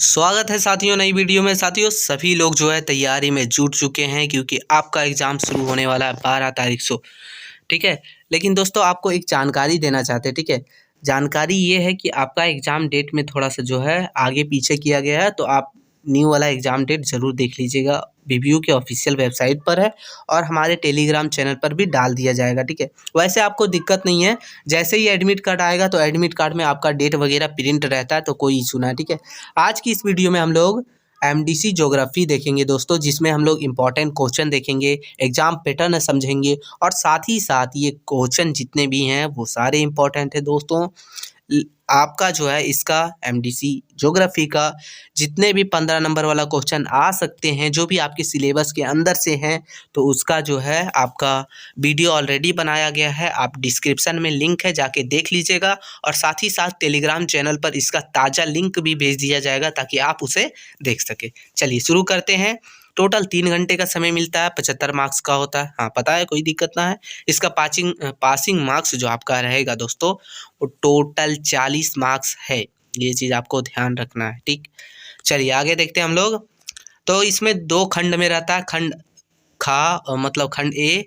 स्वागत है साथियों नई वीडियो में। साथियों सभी लोग जो है तैयारी में जुट चुके हैं क्योंकि आपका एग्ज़ाम शुरू होने वाला है 12 तारीख से। ठीक है, लेकिन दोस्तों आपको एक जानकारी देना चाहते हैं। ठीक है, जानकारी ये है कि आपका एग्ज़ाम डेट में थोड़ा सा जो है आगे पीछे किया गया है, तो आप न्यू वाला एग्ज़ाम डेट ज़रूर देख लीजिएगा। बीबीयू के ऑफिशियल वेबसाइट पर है और हमारे टेलीग्राम चैनल पर भी डाल दिया जाएगा। ठीक है, वैसे आपको दिक्कत नहीं है, जैसे ही एडमिट कार्ड आएगा तो एडमिट कार्ड में आपका डेट वगैरह प्रिंट रहता है, तो कोई इशू ना है। ठीक है, आज की इस वीडियो में हम लोग एमडीसी ज्योग्राफी देखेंगे दोस्तों, जिसमें हम लोग इम्पॉर्टेंट क्वेश्चन देखेंगे, एग्जाम पैटर्न समझेंगे और साथ ही साथ ये क्वेश्चन जितने भी हैं वो सारे इम्पॉर्टेंट है दोस्तों। आपका जो है इसका एमडीसी ज्योग्राफी का जितने भी 15 नंबर वाला क्वेश्चन आ सकते हैं, जो भी आपके सिलेबस के अंदर से हैं, तो उसका जो है आपका वीडियो ऑलरेडी बनाया गया है। आप डिस्क्रिप्शन में लिंक है, जाके देख लीजिएगा और साथ ही साथ टेलीग्राम चैनल पर इसका ताज़ा लिंक भी भेज दिया जाएगा ताकि आप उसे देख सके। चलिए शुरू करते हैं। टोटल 3 घंटे का समय मिलता है, 75 मार्क्स का होता है। हाँ पता है, कोई दिक्कत ना है। इसका पासिंग मार्क्स जो आपका रहेगा दोस्तों वो टोटल 40 मार्क्स है, ये चीज़ आपको ध्यान रखना है। ठीक, चलिए आगे देखते हैं हम लोग। तो इसमें 2 खंड में रहता है, खंड खा मतलब खंड ए,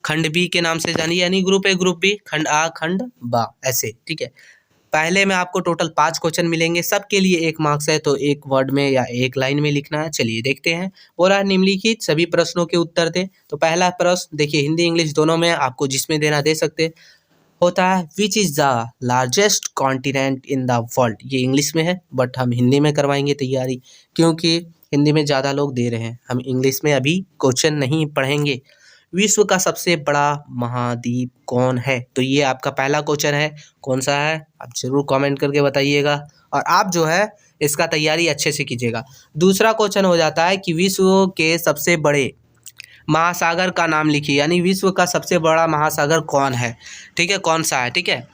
खंड बी के नाम से जानिए, यानी ग्रुप ए ग्रुप बी, खंड आ खंड बा, ऐसे। ठीक है, पहले में आपको टोटल 5 क्वेश्चन मिलेंगे, सबके लिए 1 मार्क्स है, तो 1 वर्ड में या 1 लाइन में लिखना है। चलिए देखते हैं। बोला निम्नलिखित सभी प्रश्नों के उत्तर दे। तो पहला प्रश्न देखिए, हिंदी इंग्लिश दोनों में, आपको जिसमें देना दे सकते होता है। Which is the largest continent in the world. ये इंग्लिश में है बट हम हिंदी में करवाएंगे तैयारी, क्योंकि हिंदी में ज़्यादा लोग दे रहे हैं, हम इंग्लिश में अभी क्वेश्चन नहीं पढ़ेंगे। विश्व का सबसे बड़ा महाद्वीप कौन है। तो ये आपका पहला क्वेश्चन है, कौन सा है आप जरूर कमेंट करके बताइएगा और आप जो है इसका तैयारी अच्छे से कीजिएगा। दूसरा क्वेश्चन हो जाता है कि विश्व के सबसे बड़े महासागर का नाम लिखिए, यानी विश्व का सबसे बड़ा महासागर कौन है। ठीक है, कौन सा है। ठीक है,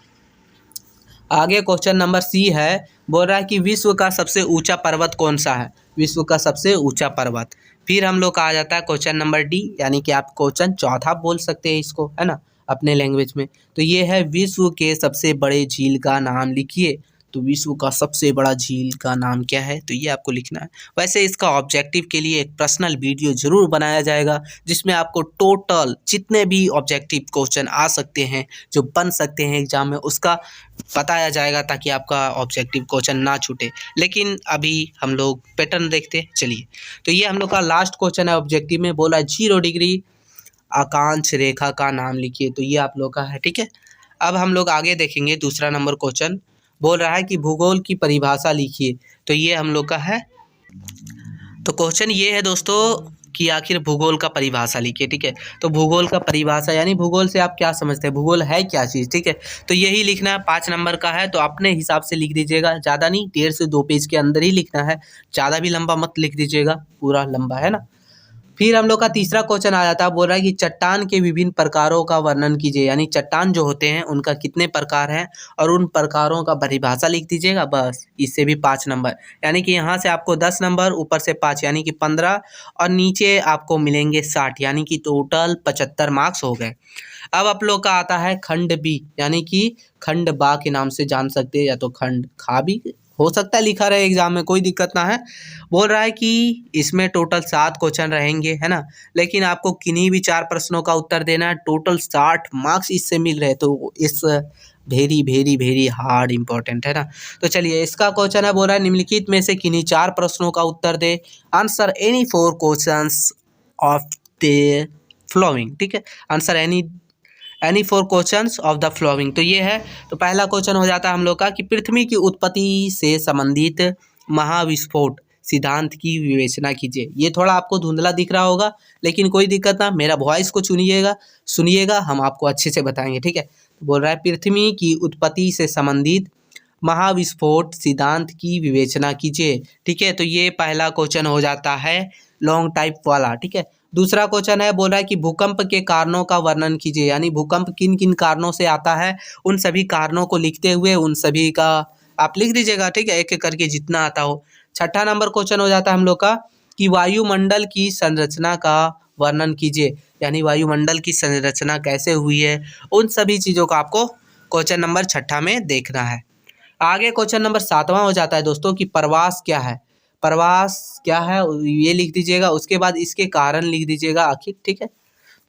आगे क्वेश्चन नंबर सी है, बोल रहा है कि विश्व का सबसे ऊंचा पर्वत कौन सा है। विश्व का सबसे ऊंचा पर्वत। फिर हम लोग का आ जाता है क्वेश्चन नंबर डी, यानी कि आप क्वेश्चन चौथा बोल सकते हैं इसको, है ना, अपने लैंग्वेज में। तो ये है, विश्व के सबसे बड़े झील का नाम लिखिए। तो विश्व का सबसे बड़ा झील का नाम क्या है, तो ये आपको लिखना है। वैसे इसका ऑब्जेक्टिव के लिए एक पर्सनल वीडियो जरूर बनाया जाएगा, जिसमें आपको टोटल जितने भी ऑब्जेक्टिव क्वेश्चन आ सकते हैं, जो बन सकते हैं एग्जाम में, उसका बताया जाएगा ताकि आपका ऑब्जेक्टिव क्वेश्चन ना छूटे। लेकिन अभी हम लोग पैटर्न देखते हैं। चलिए, तो ये हम लोग का लास्ट क्वेश्चन है ऑब्जेक्टिव में। बोला 0 डिग्री आकांक्ष रेखा का नाम लिखिए। तो ये आप लोग का है। ठीक है, अब हम लोग आगे देखेंगे। दूसरा नंबर क्वेश्चन बोल रहा है कि भूगोल की परिभाषा लिखिए। तो ये हम लोग का है। तो क्वेश्चन ये है दोस्तों कि आखिर भूगोल का परिभाषा लिखिए। ठीक है, तो भूगोल का परिभाषा यानी भूगोल से आप क्या समझते हैं, भूगोल है क्या चीज़। ठीक है, तो यही लिखना है। 5 नंबर का है, तो अपने हिसाब से लिख दीजिएगा, ज़्यादा नहीं, 1.5 से 2 पेज के अंदर ही लिखना है, ज़्यादा भी लंबा मत लिख दीजिएगा, पूरा लंबा, है ना। फिर हम लोग का तीसरा क्वेश्चन आ जाता है, बोल रहा है कि चट्टान के विभिन्न प्रकारों का वर्णन कीजिए, यानी चट्टान जो होते हैं उनका कितने प्रकार हैं और उन प्रकारों का परिभाषा लिख दीजिएगा। बस इससे भी 5 नंबर, यानी कि यहाँ से आपको 10 नंबर, ऊपर से 5 यानी कि 15 और नीचे आपको मिलेंगे 60, यानी कि टोटल 75 मार्क्स हो गए। अब आप लोग का आता है खंड बी, यानी कि खंड बा के नाम से जान सकते हैं, या तो खंड खा भी हो सकता है लिखा रहे एग्जाम में, कोई दिक्कत ना है। बोल रहा है कि इसमें टोटल 7 क्वेश्चन रहेंगे, है ना, लेकिन आपको किन्हीं भी 4 प्रश्नों का उत्तर देना है। टोटल 60 मार्क्स इससे मिल रहे, तो इस very very very hard important है ना। तो चलिए इसका क्वेश्चन है, बोल रहा है निम्नलिखित में से किन्हीं 4 प्रश्नों का उत्तर दे। Answer any 4 questions of the following. ठीक है, answer any 4 questions of the following. तो ये है। तो पहला क्वेश्चन हो जाता है हम लोग का कि पृथ्वी की उत्पत्ति से संबंधित महाविस्फोट सिद्धांत की विवेचना कीजिए। ये थोड़ा आपको धुंधला दिख रहा होगा, लेकिन कोई दिक्कत ना, मेरा वॉइस को सुनिएगा, हम आपको अच्छे से बताएंगे। ठीक है, तो बोल रहा है पृथ्वी की उत्पत्ति से संबंधित महाविस्फोट सिद्धांत की विवेचना कीजिए। ठीक है, तो ये पहला क्वेश्चन हो जाता है लॉन्ग टाइप वाला। ठीक है, दूसरा क्वेश्चन है, बोल रहा है कि भूकंप के कारणों का वर्णन कीजिए, यानी भूकंप किन किन कारणों से आता है, उन सभी कारणों को लिखते हुए उन सभी का आप लिख दीजिएगा। ठीक है, एक एक करके जितना आता हो। छठा नंबर क्वेश्चन हो जाता है हम लोग का कि वायुमंडल की संरचना का वर्णन कीजिए, यानी वायुमंडल की संरचना कैसे हुई है, उन सभी चीज़ों का आपको क्वेश्चन नंबर छठा में देखना है। आगे क्वेश्चन नंबर 7वां हो जाता है दोस्तों कि प्रवास क्या है। प्रवास क्या है ये लिख दीजिएगा, उसके बाद इसके कारण लिख दीजिएगा आखिर, ठीक है।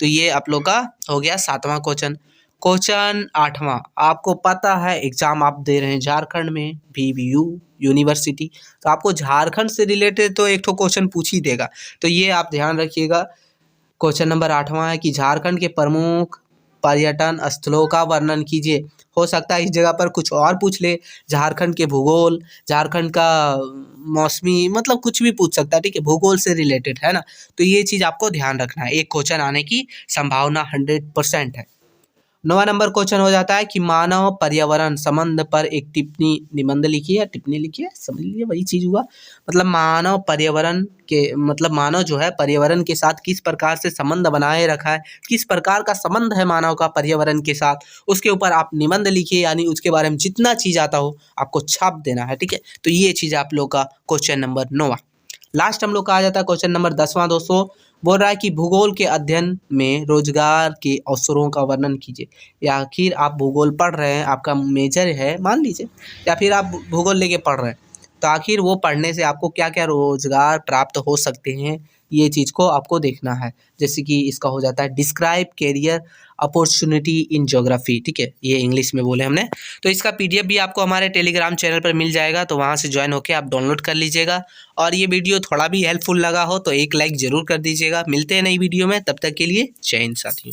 तो ये आप लोग का हो गया 7वां क्वेश्चन। क्वेश्चन 8वां, आपको पता है एग्जाम आप दे रहे हैं झारखंड में VVU यूनिवर्सिटी, तो आपको झारखंड से रिलेटेड तो एक तो क्वेश्चन पूछ ही देगा, तो ये आप ध्यान रखिएगा। क्वेश्चन नंबर 8वां है कि झारखंड के प्रमुख पर्यटन स्थलों का वर्णन कीजिए। हो सकता है इस जगह पर कुछ और पूछ ले, झारखंड के भूगोल, झारखंड का मौसमी, मतलब कुछ भी पूछ सकता है, ठीक है, भूगोल से रिलेटेड है ना। तो ये चीज़ आपको ध्यान रखना है, एक क्वेश्चन आने की संभावना 100% है। 9वां नंबर क्वेश्चन हो जाता है कि मानव पर्यावरण संबंध पर एक टिप्पणी निबंध लिखी है, टिप्पणी लिखी है, समझ लीजिए वही चीज हुआ। मतलब मानव पर्यावरण के, मतलब मानव जो है पर्यावरण के साथ किस प्रकार से संबंध बनाए रखा है, किस प्रकार का संबंध है मानव का पर्यावरण के साथ, उसके ऊपर आप निबंध लिखिए, यानी उसके बारे में जितना चीज आता हो आपको छाप देना है, ठीक है। तो ये चीज आप लोग का क्वेश्चन नंबर 9वां। लास्ट हम लोग का आ जाता है क्वेश्चन नंबर 10वां दोस्तों। बोल रहा है कि भूगोल के अध्ययन में रोजगार के अवसरों का वर्णन कीजिए। या आखिर आप भूगोल पढ़ रहे हैं, आपका मेजर है मान लीजिए, या फिर आप भूगोल लेके पढ़ रहे हैं, तो आखिर वो पढ़ने से आपको क्या क्या रोजगार प्राप्त हो सकते हैं, ये चीज़ को आपको देखना है। जैसे कि इसका हो जाता है describe career opportunity in geography, ठीक है, ये इंग्लिश में बोले हमने। तो इसका PDF भी आपको हमारे टेलीग्राम चैनल पर मिल जाएगा, तो वहाँ से ज्वाइन होकर आप डाउनलोड कर लीजिएगा। और ये वीडियो थोड़ा भी हेल्पफुल लगा हो तो एक लाइक ज़रूर कर दीजिएगा। मिलते हैं नई वीडियो में, तब तक के लिए जय हिंद साथियों।